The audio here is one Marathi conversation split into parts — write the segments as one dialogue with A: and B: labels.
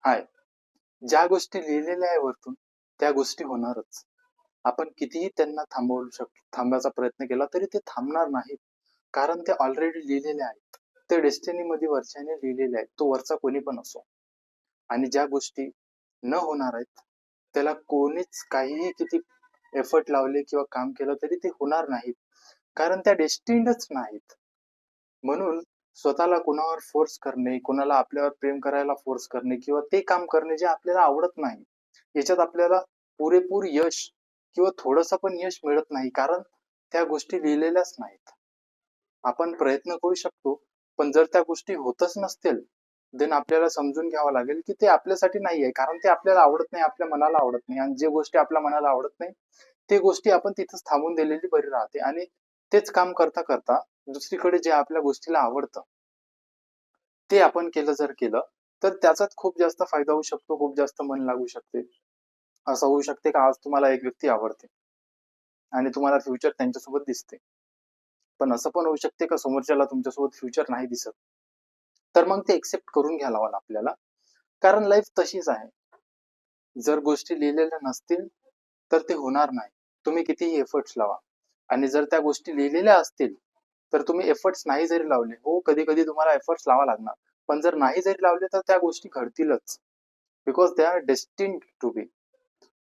A: हाय. ज्या गोष्टी लिहिलेल्या आहे वरतून, त्या गोष्टी होणारच. आपण कितीही त्यांना थांबवायचा प्रयत्न केला तरी ते थांबणार नाहीत. कारण ते ऑलरेडी लिहिलेले आहेत. ते डेस्टिनीमध्ये वरच्याने लिहिलेले आहेत. तो वरचा कोणी पण असो. आणि ज्या गोष्टी न होणार आहेत, त्याला कोणीच काहीही किती एफर्ट लावले किंवा काम केलं तरी ते होणार नाहीत. कारण त्या डेस्टिन्डच नाहीत. म्हणून स्वतःला कुणावर फोर्स करणे, कुणाला आपल्यावर प्रेम करायला फोर्स करणे किंवा ते काम करणे जे आपल्याला आवडत नाही, याच्यात आपल्याला पुरेपूर यश किंवा थोडंसं पण यश मिळत नाही. कारण त्या गोष्टी लिहिलेल्याच नाहीत. आपण प्रयत्न करू शकतो, पण जर त्या गोष्टी होतच नसतील, देन आपल्याला समजून घ्यावं लागेल की ते आपल्यासाठी नाही आहे. कारण ते आपल्याला आवडत नाही, आपल्या मनाला आवडत नाही. आणि जे गोष्टी आपल्या मनाला आवडत नाही, ते गोष्टी आपण तिथंच थांबून दिलेली बरी राहते. आणि तेच काम करता करता दुसरीकडे जे आपल्या गोष्टीला आवडतं, ते आपण केलं तर त्याचाच खूप जास्त फायदा होऊ शकतो, खूप जास्त मन लागू शकते. असं होऊ शकते का आज तुम्हाला एक व्यक्ती आवडते आणि तुम्हाला फ्युचर त्यांच्यासोबत दिसते. पण असं पण होऊ शकते का समोरच्याला तुमच्यासोबत फ्युचर नाही दिसत. तर मग ते एक्सेप्ट करून घ्यायला लागेल आपल्याला. कारण लाईफ तशीच आहे. जर गोष्टी लिहिलेल्या नसतील, तर ते होणार नाही. तुम्ही कितीही एफर्ट्स लावा. आणि जर त्या गोष्टी लिहिलेल्या असतील, तर तुम्ही एफर्ट्स नाही जरी लावले, हो कधी-कधी तुम्हाला एफर्ट्स लावावे लागणार. पण जर नाही जरी लावले, तर त्या गोष्टी घडतीलच. Because they are destined to be.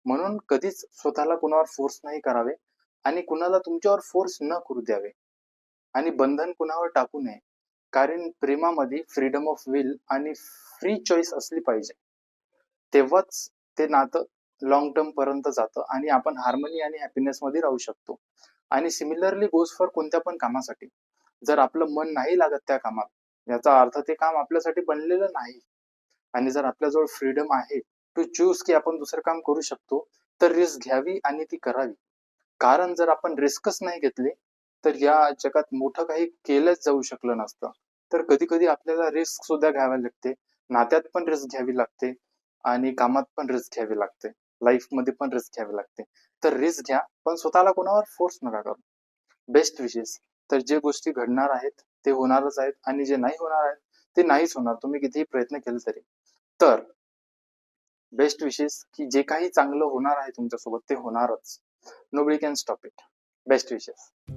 A: म्हणून कधीच स्वतःला कुणावर फोर्स नाही करावे आणि कुणाला तुमच्यावर फोर्स न करू द्यावे. आणि बंधन कुणावर टाकू नये. कारण प्रेमामध्ये फ्रीडम ऑफ विल आणि फ्री चॉईस असली पाहिजे. तेव्हाच ते नातं लाँग टर्म पर्यंत जातं आणि आपण हार्मनी आणि हॅपीनेस मध्ये राहू शकतो. आणि सिमिलरली गोज फॉर कोणत्या पण कामासाठी. जर आपलं मन नाही लागत त्या कामात, याचा अर्थ ते काम आपल्यासाठी बनलेलं नाही. आणि जर आपल्याजवळ फ्रीडम आहे टू चूज की आपण दुसरं काम करू शकतो, तर रिस्क घ्यावी आणि ती करावी. कारण जर आपण रिस्कच नाही घेतले, तर या जगात मोठं काही केलंच जाऊ शकलं नसतं. तर कधी-कधी आपल्याला रिस्क सुद्धा घ्यावी लागते. नात्यात पण रिस्क घ्यावी लागते आणि कामात पण रिस्क घ्यावी लागते. लाईफमध्ये पण रिस्क घ्यावी लागते. तर रिस्क घ्या, पण स्वतःला कोणावर फोर्स नका करू. बेस्ट विशेस. तर जे गोष्टी घडणार आहेत, ते होणारच आहेत आणि जे नाही होणार आहेत, ते नाहीच होणार. तुम्ही कितीही प्रयत्न केले तरी. तर बेस्ट विशेस की जे काही चांगलं होणार आहे तुमच्यासोबत ते होणारच. Nobody can stop it. Best wishes.